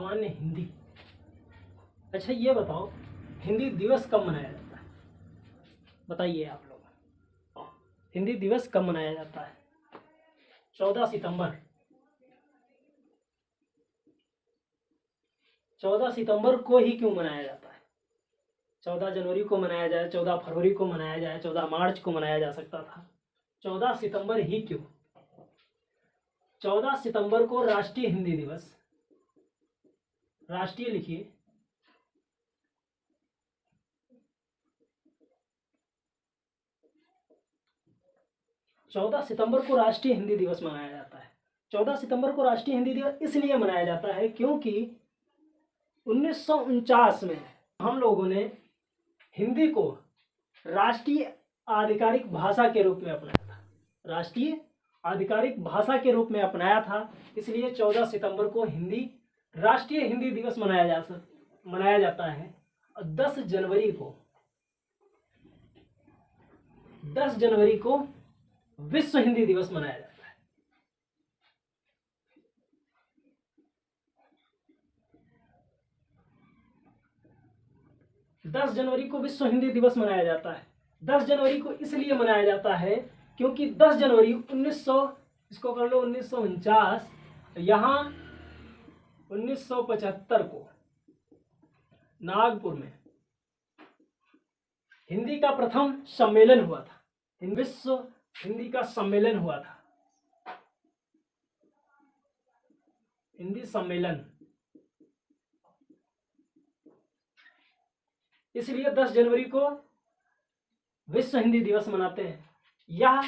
सामान्य हिंदी। अच्छा ये बताओ, हिंदी दिवस कब मनाया जाता है? बताइए आप लोग, हिंदी दिवस कब मनाया जाता है? 14 सितंबर। 14 सितंबर को ही क्यों मनाया जाता है? 14 जनवरी को मनाया जाए, 14 फरवरी को मनाया जाए, 14 मार्च को मनाया जा सकता था, 14 सितंबर ही क्यों? 14 सितंबर को राष्ट्रीय हिंदी दिवस, राष्ट्रीय लिखिए, चौदह सितंबर को राष्ट्रीय हिंदी दिवस मनाया जाता है। 14 सितंबर को राष्ट्रीय हिंदी दिवस इसलिए मनाया जाता है क्योंकि 1949 में हम लोगों ने हिंदी को राष्ट्रीय आधिकारिक भाषा के रूप में अपनाया था, राष्ट्रीय आधिकारिक भाषा के रूप में अपनाया था। इसलिए 14 सितंबर को हिंदी राष्ट्रीय हिंदी दिवस मनाया जाता है। और 10 जनवरी को विश्व हिंदी दिवस मनाया जाता है। दस जनवरी को विश्व हिंदी दिवस मनाया जाता है। 10 जनवरी को इसलिए मनाया जाता है क्योंकि 10 जनवरी 1949, यहाँ 1975 को नागपुर में हिंदी का प्रथम सम्मेलन हुआ था। विश्व हिंदी का सम्मेलन हुआ था, हिंदी सम्मेलन। इसलिए 10 जनवरी को विश्व हिंदी दिवस मनाते हैं। यह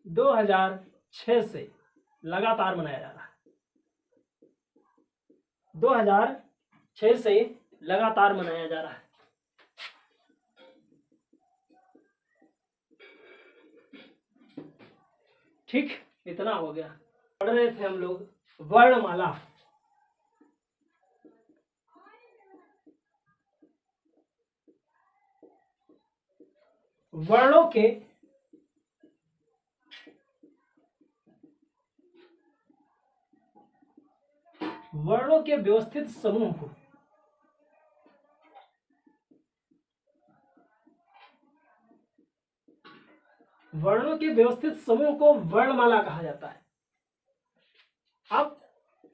2006 से लगातार मनाया जा रहा है। 2006 से लगातार मनाया जा रहा है। ठीक, इतना हो गया। पढ़ रहे थे हम लोग वर्णमाला। वर्णों के व्यवस्थित समूह को वर्णमाला कहा जाता है। अब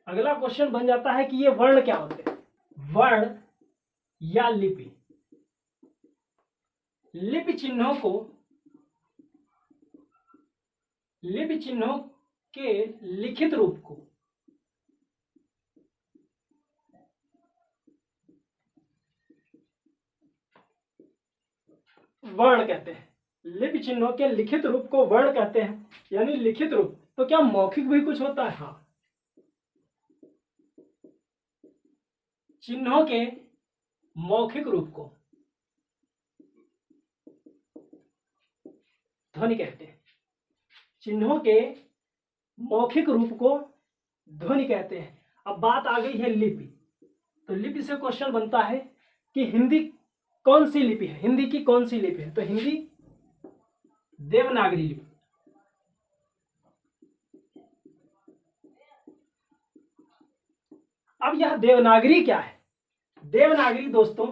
अगला क्वेश्चन बन जाता है कि ये वर्ण क्या होते हैं? वर्ण या लिपि। लिपि चिन्हों के लिखित रूप को वर्ण कहते हैं। लिपि चिन्हों के लिखित रूप को वर्ण कहते हैं। यानी लिखित रूप, तो क्या मौखिक भी कुछ होता है? हाँ, चिन्हों के मौखिक रूप को ध्वनि कहते हैं। चिन्हों के मौखिक रूप को ध्वनि कहते हैं। अब बात आ गई है लिपि। तो लिपि से क्वेश्चन बनता है कि हिंदी कौन सी लिपि है? हिंदी की कौन सी लिपि है? तो हिंदी देवनागरी लिपि। अब यह देवनागरी क्या है? देवनागरी दोस्तों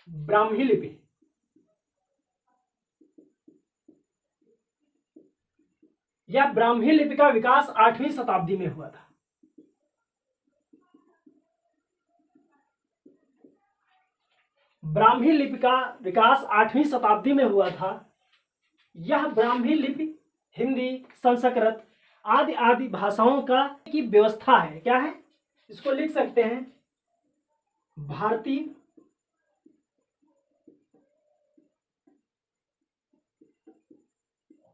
ब्राह्मी लिपि। यह ब्राह्मी लिपि का विकास 8वीं शताब्दी में हुआ था। ब्राह्मी लिपि का विकास 8वीं शताब्दी में हुआ था। यह ब्राह्मी लिपि हिंदी, संस्कृत आदि भाषाओं का की व्यवस्था है। क्या है? इसको लिख सकते हैं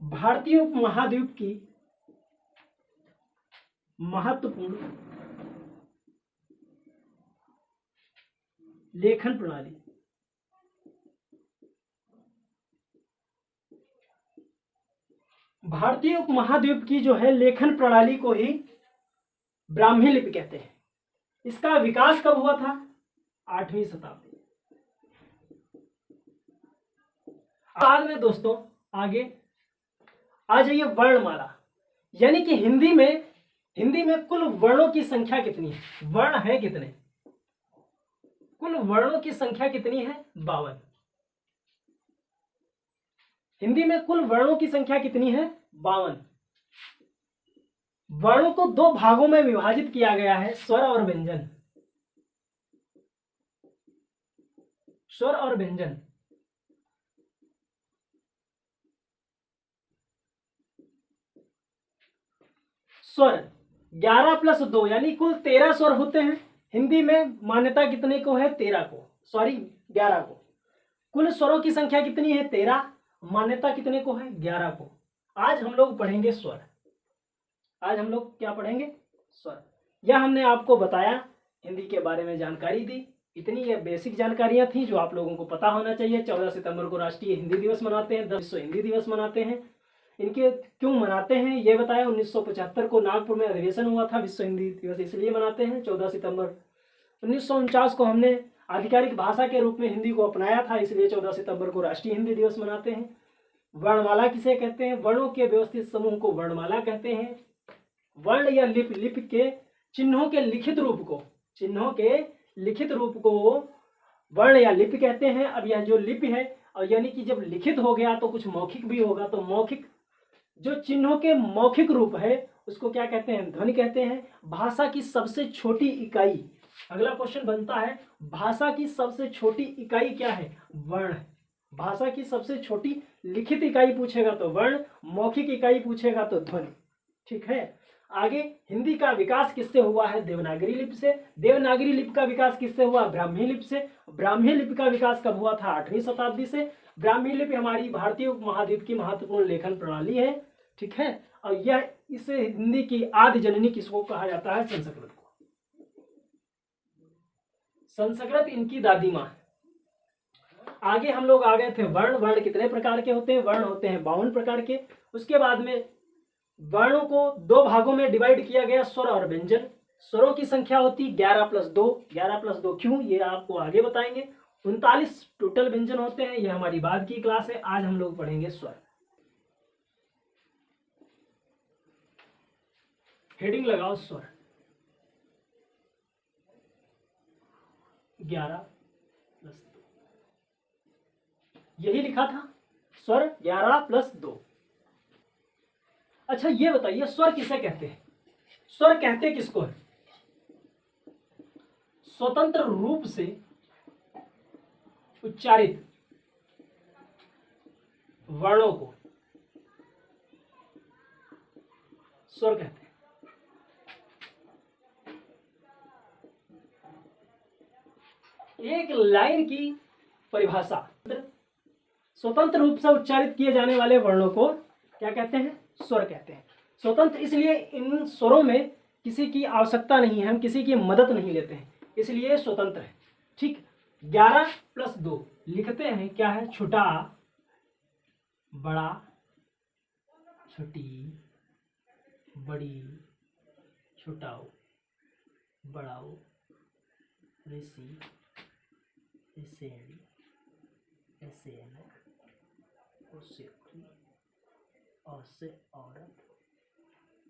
भारतीय उपमहाद्वीप की महत्वपूर्ण लेखन प्रणाली। भारतीय उपमहाद्वीप की जो है लेखन प्रणाली को ही ब्राह्मी लिपि कहते हैं। इसका विकास कब हुआ था? 8वीं शताब्दी। बाद में दोस्तों आगे आ जाइए वर्णमाला। यानी कि हिंदी में हिंदी में कुल वर्णों की संख्या कितनी है? वर्ण है कितने? कुल वर्णों की संख्या कितनी है? 52। हिंदी में कुल वर्णों की संख्या कितनी है? 52। वर्णों को दो भागों में विभाजित किया गया है, स्वर और व्यंजन। स्वर और व्यंजन। स्वर 11 प्लस 2 यानी कुल 13 स्वर होते हैं। हिंदी में मान्यता कितने को है? 13 को, सॉरी 11 को। कुल स्वरों की संख्या कितनी है? 13। मान्यता कितने को है? 11 को। आज हम लोग पढ़ेंगे स्वर। आज हम लोग क्या पढ़ेंगे? स्वर। यह हमने आपको बताया, हिंदी के बारे में जानकारी दी। इतनी ये बेसिक जानकारियां थी जो आप लोगों को पता होना चाहिए। 14 सितंबर को राष्ट्रीय हिंदी दिवस मनाते हैं, विश्व हिंदी दिवस मनाते हैं। इनके क्यों मनाते हैं ये बताया। 1975 को नागपुर में अधिवेशन हुआ था, विश्व हिंदी दिवस इसलिए मनाते हैं। 14 सितंबर 1949 को हमने आधिकारिक भाषा के रूप में हिंदी को अपनाया था, इसलिए 14 सितंबर को राष्ट्रीय हिंदी दिवस मनाते हैं। वर्णमाला किसे कहते हैं? वर्णों के व्यवस्थित समूह को वर्णमाला कहते हैं। वर्ण या लिपि, लिपि के चिन्हों के लिखित रूप को, चिन्हों के लिखित रूप को वर्ण या लिपि कहते हैं। अब यह जो लिपि है, और यानी कि जब लिखित हो गया तो कुछ मौखिक भी होगा, तो मौखिक जो चिन्हों के मौखिक रूप है उसको क्या कहते हैं? ध्वनि कहते हैं। भाषा की सबसे छोटी इकाई, अगला क्वेश्चन बनता है, भाषा की सबसे छोटी इकाई क्या है? वर्ण। भाषा की सबसे छोटी लिखित इकाई पूछेगा तो वर्ण, मौखिक इकाई पूछेगा तो ध्वनि। ठीक है। आगे, हिंदी का विकास किससे हुआ है? देवनागरी लिपि से। देवनागरी लिपि का विकास किससे हुआ? ब्राह्मी लिपि से। ब्राह्मी लिपि का विकास कब हुआ था? 8वीं शताब्दी से। ब्राह्मी लिपि हमारी भारतीय उपमहाद्वीप की महत्वपूर्ण लेखन प्रणाली है। ठीक है। और यह, इसे हिंदी की आदि जननी किसको कहा जाता है? संस्कृत को। संस्कृत इनकी दादी माँ है। आगे हम लोग आ गए थे वर्ण। वर्ण कितने प्रकार के होते हैं? वर्ण होते हैं 52 प्रकार के। उसके बाद में वर्णों को दो भागों में डिवाइड किया गया, स्वर और व्यंजन। स्वरों की संख्या होती 11 प्लस 2। 11 प्लस 2 क्यों, ये आपको आगे बताएंगे। 39 टोटल व्यंजन होते हैं। यह हमारी बाद की क्लास है। आज हम लोग पढ़ेंगे स्वर। हेडिंग लगाओ स्वर। 11 प्लस 2, यही लिखा था, स्वर 11 प्लस 2। अच्छा ये बताइए, स्वर किसे कहते हैं? स्वर कहते किसको है? स्वतंत्र रूप से उच्चारित वर्णों को स्वर कहते हैं। एक लाइन की परिभाषा, स्वतंत्र रूप से उच्चारित किए जाने वाले वर्णों को क्या कहते हैं? स्वर कहते हैं। स्वतंत्र इसलिए, इन स्वरों में किसी की आवश्यकता नहीं है, हम किसी की मदद नहीं लेते हैं, इसलिए स्वतंत्र है। ठीक। 11 प्लस 2 लिखते हैं क्या है? छोटा, बड़ा, छोटी, बड़ी, छोटाओ, बड़ाओ, ऋषि, ऋषेणी, ऐसेन, उससे और से औरत,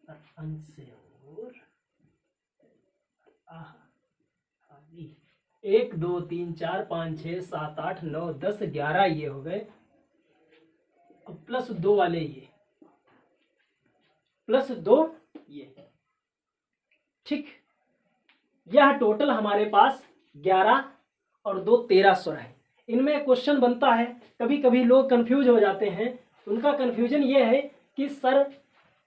और अंश से और, आदि। 1 2 3 4 5 6 7 8 9 10 11 ये हो गए। अब प्लस 2 वाले ये, प्लस 2 ये। ठीक। यह टोटल हमारे पास 11 और 2 13 स्वर है। इनमें क्वेश्चन बनता है, कभी कभी लोग कंफ्यूज हो जाते हैं। उनका कंफ्यूजन ये है कि सर,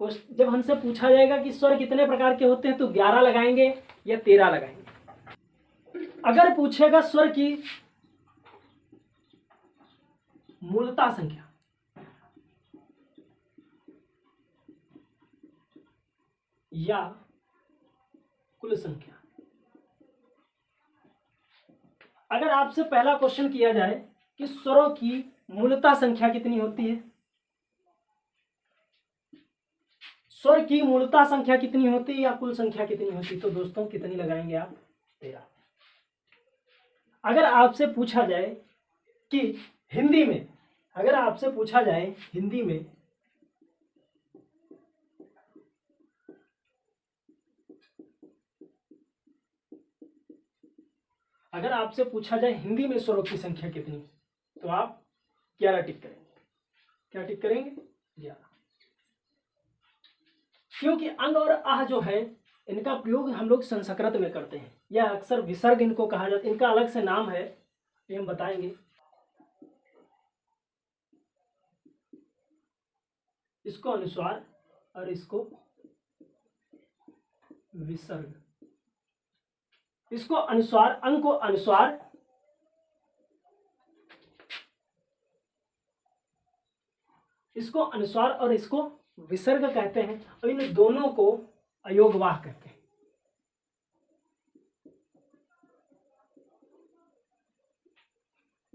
जब हमसे पूछा जाएगा कि स्वर कितने प्रकार के होते हैं तो 11 लगाएंगे या 13 लगाएंगे। अगर पूछेगा स्वर की मूलता संख्या, या कुल संख्या, अगर आपसे पहला क्वेश्चन किया जाए कि स्वरों की मूलता संख्या कितनी होती है, स्वर की मूलता संख्या कितनी होती है या कुल संख्या कितनी होती है, तो दोस्तों कितनी लगाएंगे आप? 13। अगर आपसे पूछा जाए कि हिंदी में, अगर आपसे पूछा जाए हिंदी में अगर आपसे पूछा जाए हिंदी में स्वरों की संख्या कितनी, तो आप 11 टिक करेंगे। क्या टिक करेंगे? 11। क्योंकि अंग और आह जो है इनका प्रयोग हम लोग संस्कृत में करते हैं, यह अक्सर विसर्ग इनको कहा जाता है, इनका अलग से नाम है, ये हम बताएंगे। इसको अनुस्वार और इसको विसर्ग। इसको अनुस्वार, अंग को अनुस्वार, इसको अनुस्वार और इसको विसर्ग कहते हैं, और इन दोनों को अयोगवाह कहते हैं।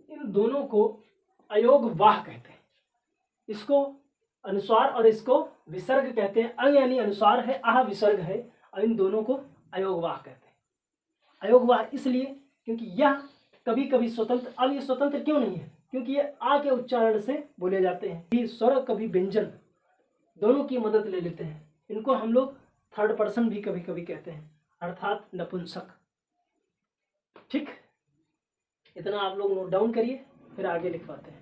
इन दोनों को अयोगवाह कहते हैं। इसको अनुस्वार और इसको विसर्ग कहते हैं। अंग यानी अनुस्वार है, आह विसर्ग है, और इन दोनों को अयोगवाह कहते हैं। अयोगवाह इसलिए क्योंकि यह कभी कभी स्वतंत्र, अब ये स्वतंत्र क्यों नहीं है? क्योंकि ये आ के उच्चारण से बोले जाते हैं, भी स्वर कभी व्यंजन, दोनों की मदद ले लेते हैं। इनको हम लोग थर्ड पर्सन भी कभी कभी कहते हैं, अर्थात नपुंसक। ठीक, इतना आप लोग नोट डाउन करिए, फिर आगे लिखवाते हैं।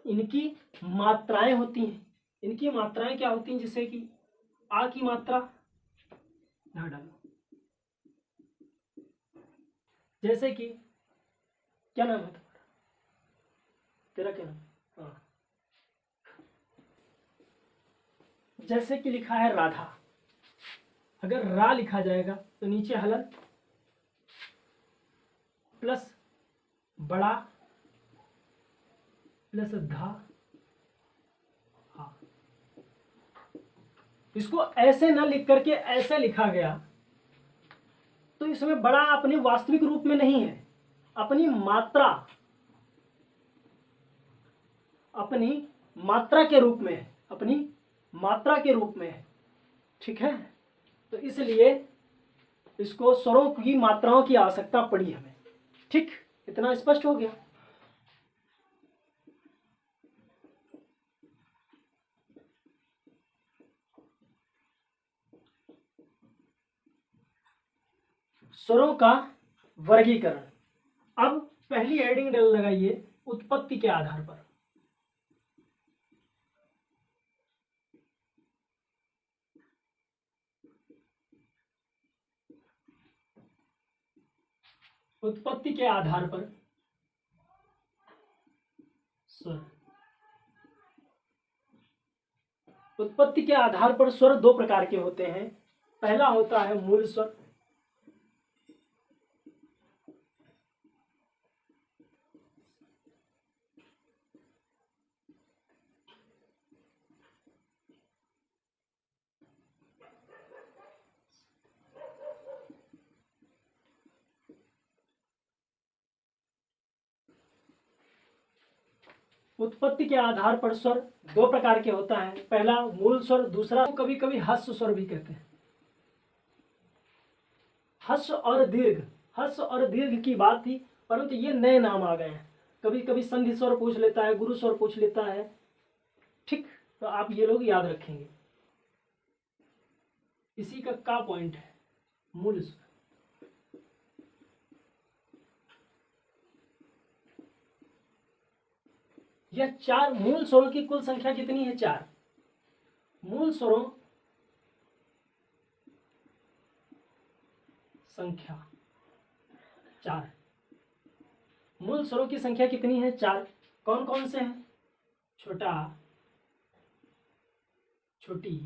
इनकी मात्राएं होती हैं। इनकी मात्राएं क्या होती हैं? जैसे कि आ की मात्रा यहाँ डालो, जैसे कि क्या नाम है तुम्हारा? तेरा क्या नाम? हाँ, जैसे कि लिखा है राधा, अगर रा लिखा जाएगा तो नीचे हलन प्लस बड़ा प्लस धा, हा। इसको ऐसे न लिख करके ऐसे लिखा गया तो इसमें बड़ा अपने वास्तविक रूप में नहीं है, अपनी मात्रा के रूप में है, अपनी मात्रा के रूप में है। ठीक है, तो इसलिए इसको स्वरों की मात्राओं की आवश्यकता पड़ी हमें। ठीक, इतना स्पष्ट हो गया। स्वरों का वर्गीकरण। अब पहली हेडिंग लगाइए, उत्पत्ति के आधार पर। उत्पत्ति के आधार पर स्वर। उत्पत्ति के आधार पर स्वर दो प्रकार के होते हैं। पहला होता है मूल स्वर, उत्पत्ति के आधार पर स्वर दो प्रकार के होता है। पहला मूल स्वर, दूसरा कभी कभी हस्व स्वर भी कहते हैं। हस्व और दीर्घ, हस्व और दीर्घ की बात थी, परंतु ये नए नाम आ गए हैं। कभी कभी संधि स्वर पूछ लेता है, गुरु स्वर पूछ लेता है। ठीक, तो आप ये लोग याद रखेंगे। इसी का पॉइंट है मूल स्वर। यह चार मूल स्वरों की कुल संख्या कितनी है? 4 मूल स्वरों संख्या 4। मूल स्वरों की संख्या कितनी है? 4। कौन कौन से हैं? छोटा, छोटी,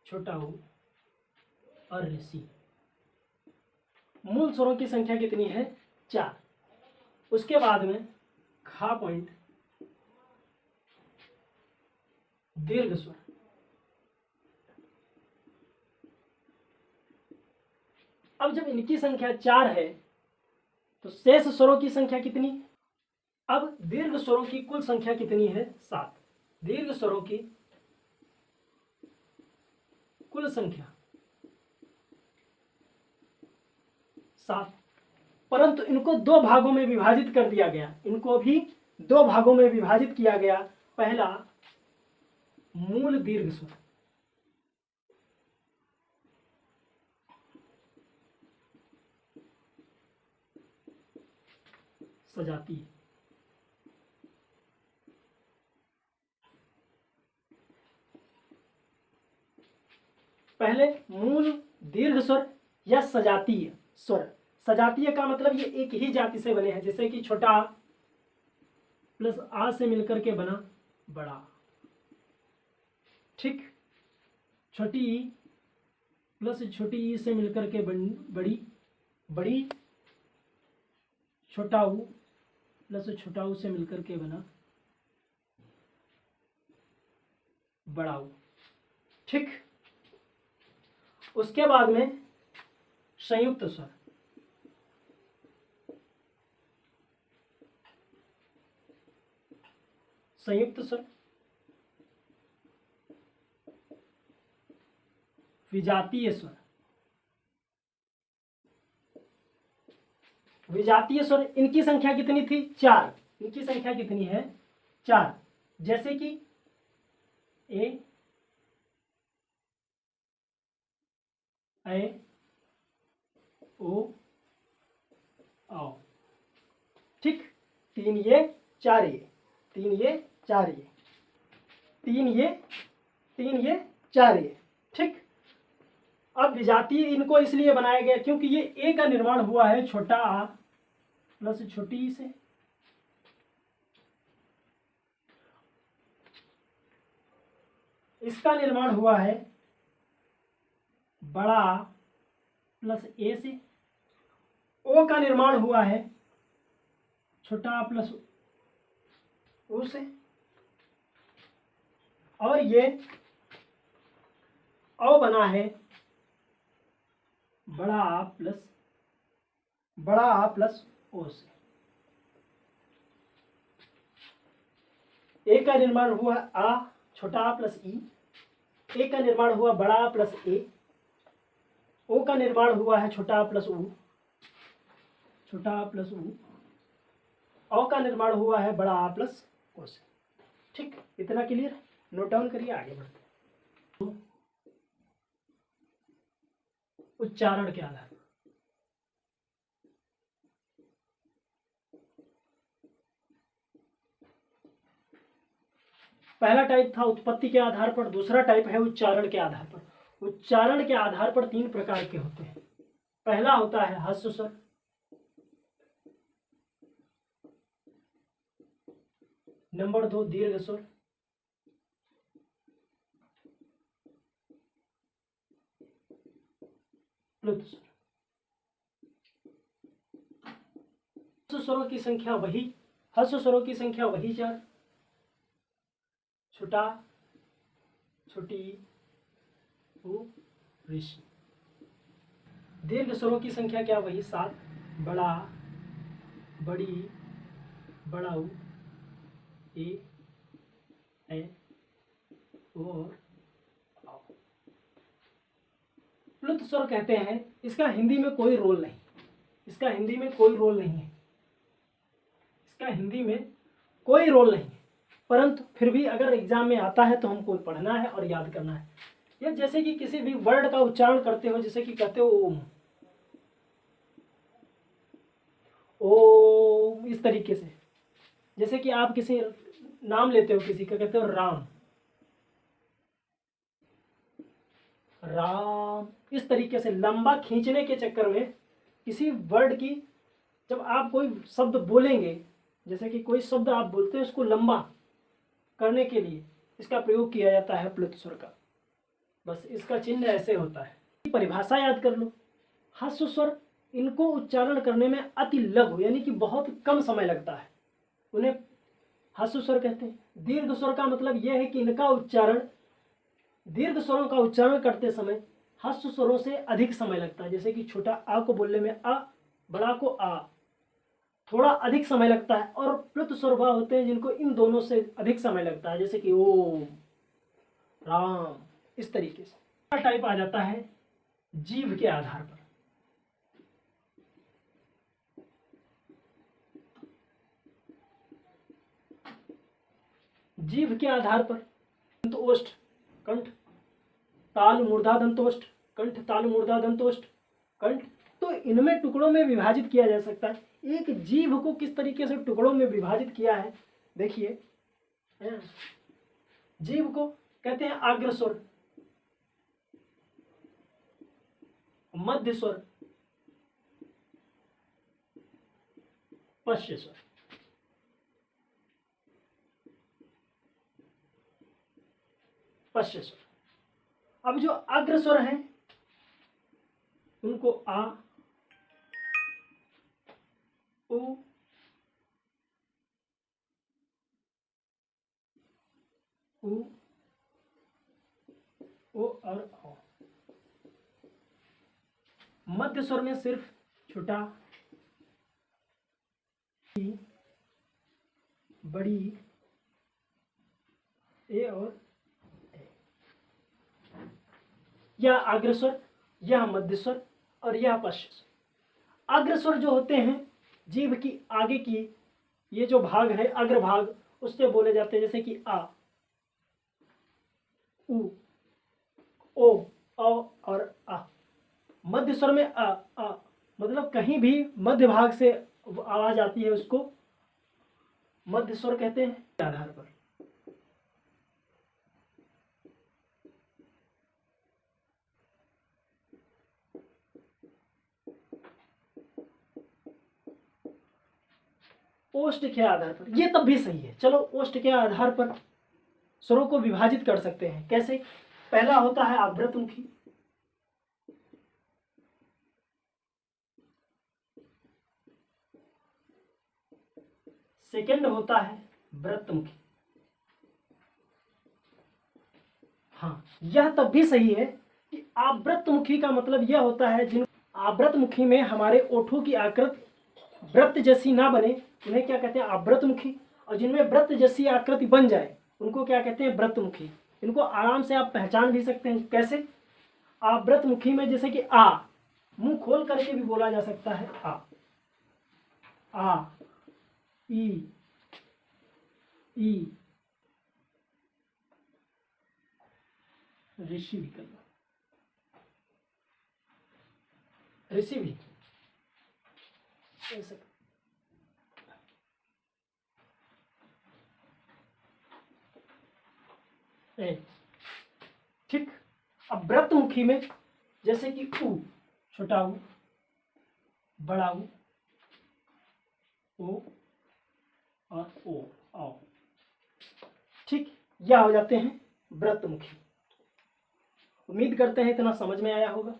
छोटा ऊ और ऋषि। मूल स्वरों की संख्या कितनी है? 4। उसके बाद में खा पॉइंट दीर्घ स्वर। अब जब इनकी संख्या 4 है तो शेष स्वरों की संख्या कितनी? अब दीर्घ स्वरों की कुल संख्या कितनी है? 7। दीर्घ स्वरों की कुल संख्या 7, परंतु इनको दो भागों में विभाजित कर दिया गया। इनको भी दो भागों में विभाजित किया गया। पहला मूल दीर्घ स्वर, सजातीय। पहले मूल दीर्घ स्वर या सजातीय स्वर। सजातीय का मतलब ये एक ही जाति से बने हैं, जैसे कि छोटा आ प्लस आ से मिलकर के बना बड़ा, ठीक। छोटी ई प्लस छोटी ई से मिलकर के बड़ी, बड़ी। छोटा ऊ प्लस छोटा ऊ से मिलकर के बना बड़ा ऊ, ठीक। उसके बाद में संयुक्त स्वर। संयुक्त स्वर, विजातीय स्वर। विजातीय स्वर, इनकी संख्या कितनी थी? 4। इनकी संख्या कितनी है? 4। जैसे कि ए, ऐ, ओ, औ, ठीक। 3 ये 4 ये, 3 ये 4 ये, 3 ये 3 ये 4 ये, ठीक। अब विजातीय इनको इसलिए बनाया गया क्योंकि ये ए का निर्माण हुआ है छोटा आ प्लस छोटी ई से। इसका निर्माण हुआ है बड़ा आ प्लस ए से। ओ का निर्माण हुआ है छोटा आ प्लस ओ से। और ये औ बना है बड़ा आ प्लस ओ से। ए का निर्माण हुआ आ छोटा आ प्लस ई। ए का निर्माण हुआ बड़ा आ प्लस ए। ओ का निर्माण हुआ है छोटा आ प्लस ऊ, छोटा आ प्लस ऊ। औ का निर्माण हुआ है बड़ा आ प्लस ओ से, ठीक। इतना क्लियर? नोट डाउन करिए, आगे बढ़ते हैं। उच्चारण के आधार पर। पहला टाइप था उत्पत्ति के आधार पर, दूसरा टाइप है उच्चारण के आधार पर। उच्चारण के आधार पर 3 प्रकार के होते हैं। पहला होता है ह्रस्व स्वर, नंबर 2 दीर्घ स्वर, प्लुत स्वर। ह्रस्व स्वरों की संख्या वही, ह्रस्व स्वरों की संख्या वही 4, छोटा, छोटी, ऊ, ऋषि। दीर्घ स्वरों की संख्या क्या? वही 7, बड़ा, बड़ी, बड़ा ऊ, ए, ऐ, ओ और औ। प्लुत स्वर कहते हैं, इसका हिंदी में कोई रोल नहीं, इसका हिंदी में कोई रोल नहीं है, इसका हिंदी में कोई रोल नहीं है, परंतु फिर भी अगर एग्जाम में आता है तो हमको पढ़ना है और याद करना है। या जैसे कि किसी भी वर्ड का उच्चारण करते हो, जैसे कि कहते हो ओम, ओम, इस तरीके से। जैसे कि आप किसी नाम लेते हो किसी का, कहते हो राम, राम, इस तरीके से लंबा खींचने के चक्कर में किसी वर्ड की, जब आप कोई शब्द बोलेंगे, जैसे कि कोई शब्द आप बोलते हैं, उसको लंबा करने के लिए इसका प्रयोग किया जाता है प्लुत स्वर का। बस इसका चिन्ह ऐसे होता है। परिभाषा याद कर लो। ह्रस्व स्वर, इनको उच्चारण करने में अति लघु यानी कि बहुत कम समय लगता है, उन्हें ह्रस्व स्वर कहते हैं। दीर्घ स्वर का मतलब यह है कि इनका उच्चारण, दीर्घ स्वरों का उच्चारण करते समय ह्रस्व स्वरों से अधिक समय लगता है। जैसे कि छोटा आ को बोलने में अ, बड़ा को आ, थोड़ा अधिक समय लगता है। और प्लुत स्वर वह होते हैं जिनको इन दोनों से अधिक समय लगता है, जैसे कि ओम, राम, इस तरीके से। टाइप आ जाता है जीव के आधार पर। जीव के आधार पर दंतोष्ठ, कंठ, तालु मूर्धा दंतोष्ठ, कंठ तालु मूर्धा दंतोष्ठ, कंठ। तो तो इनमें टुकड़ों में विभाजित किया जा सकता है। एक जीभ को किस तरीके से टुकड़ों में विभाजित किया है, देखिए। जीभ को कहते हैं अग्रस्वर, मध्य स्वर, पश्च स्वर। पश्च स्वर। अब जो अग्रस्वर हैं उनको आ, उ, उ, ओ और औ। मध्य स्वर में सिर्फ छोटा, बड़ी, ए और ए। यह अग्रस्वर, यह मध्य स्वर और यह पश्च स्वर। अग्रस्वर जो होते हैं जीभ की आगे की ये जो भाग है अग्रभाग, उससे बोले जाते हैं, जैसे कि आ, उ, ओ, औ और आ। मध्य स्वर में आ, मतलब कहीं भी मध्य भाग से आवाज आती है उसको मध्य स्वर कहते हैं। आधार पर ओष्ठ के आधार पर, ये तब भी सही है। चलो ओष्ठ के आधार पर स्वरों को विभाजित कर सकते हैं। कैसे? पहला होता है आवृतमुखी, सेकंड होता है वृत्तमुखी। हाँ, यह तब भी सही है कि आवृतमुखी का मतलब यह होता है जिन आवृतमुखी में हमारे ओठों की आकृति वृत्त जैसी ना बने, उन्हें क्या कहते हैं? आवृतमुखी। और जिनमें वृत्त जैसी आकृति बन जाए उनको क्या कहते हैं? वृत्तमुखी। इनको आराम से आप पहचान भी सकते हैं। कैसे? आवृतमुखी में जैसे कि आ, मुंह खोल करके भी बोला जा सकता है आ, ई, ऋषि विकल्प, ऋषि भी ऐसे। ठीक। अब वृत्तमुखी में जैसे कि उ, छोटा उ, बड़ा उ, ओ और ओ, औ। ठीक, यह हो जाते हैं वृत्तमुखी। उम्मीद करते हैं इतना समझ में आया होगा।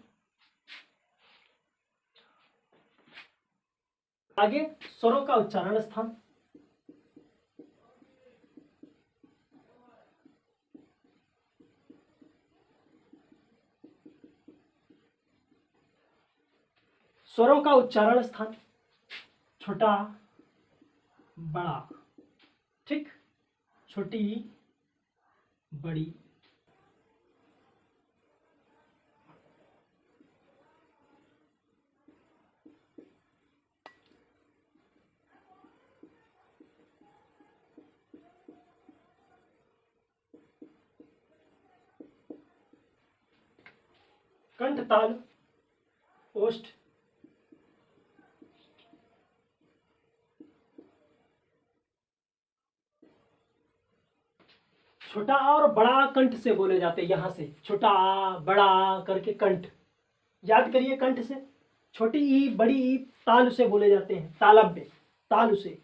आगे स्वरों का उच्चारण स्थान। स्वरों का उच्चारण स्थान छोटा, बड़ा। ठीक, छोटी, बड़ी, कंठ, ताल, ओष्ठ, छोटा और बड़ा कंठ से बोले जाते हैं। यहां से छोटा बड़ा करके कंठ याद करिए। कंठ से छोटी ई, बड़ी ई तालु से बोले जाते हैं। तालव्य, तालु से।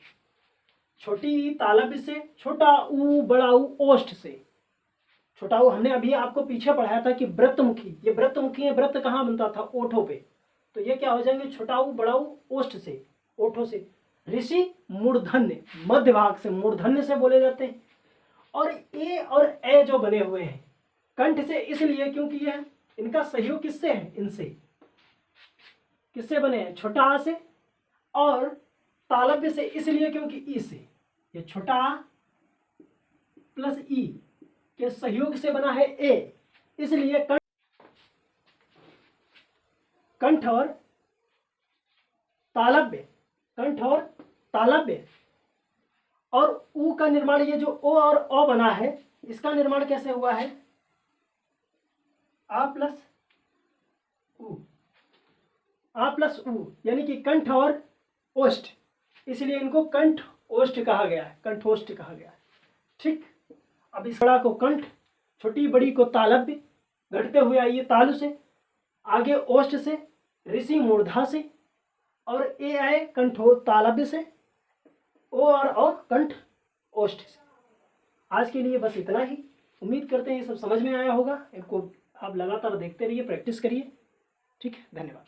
छोटी ई तालव्य से, छोटा ऊ बड़ा ऊ ओष्ठ से। छोटा ऊ हमने अभी आपको पीछे पढ़ाया था कि वृत्तमुखी, ये वृत्तमुखी है। वृत्त कहाँ बनता था? ओठों पे। तो ये क्या हो जाएंगे? छोटा ऊ बड़ा ऊ ओष्ठ से, ओठों से। ऋषि मूर्धन्य, मध्य भाग से, मूर्धन्य से बोले जाते हैं। और ए और ए जो बने हुए हैं कंठ से, इसलिए क्योंकि यह इनका सहयोग किससे है? इनसे। किससे बने हैं? छोटा आ से। और तालव्य से इसलिए क्योंकि ई से। ये छोटा आ प्लस ई के सहयोग से बना है ए, इसलिए कंठ और तालव्य, कंठ और तालव्य। और ऊ का निर्माण, ये जो ओ और ओ बना है, इसका निर्माण कैसे हुआ है? आ प्लस ऊ। आ प्लस ऊ यानी कि कंठ और ओष्ठ, इसलिए इनको कंठ ओष्ठ कहा गया है, कंठोष्ठ कहा गया है। ठीक, अब इस बड़ा को कंठ, छोटी बड़ी को तालव्य, घटते हुए आइए तालु से, आगे ओष्ठ से, ऋषि मूर्धा से, और ए आए कंठो तालव्य से, ओ और कंठ ओष्ठ से। आज के लिए बस इतना ही। उम्मीद करते हैं ये सब समझ में आया होगा। इनको आप लगातार देखते रहिए, प्रैक्टिस करिए। ठीक है, धन्यवाद।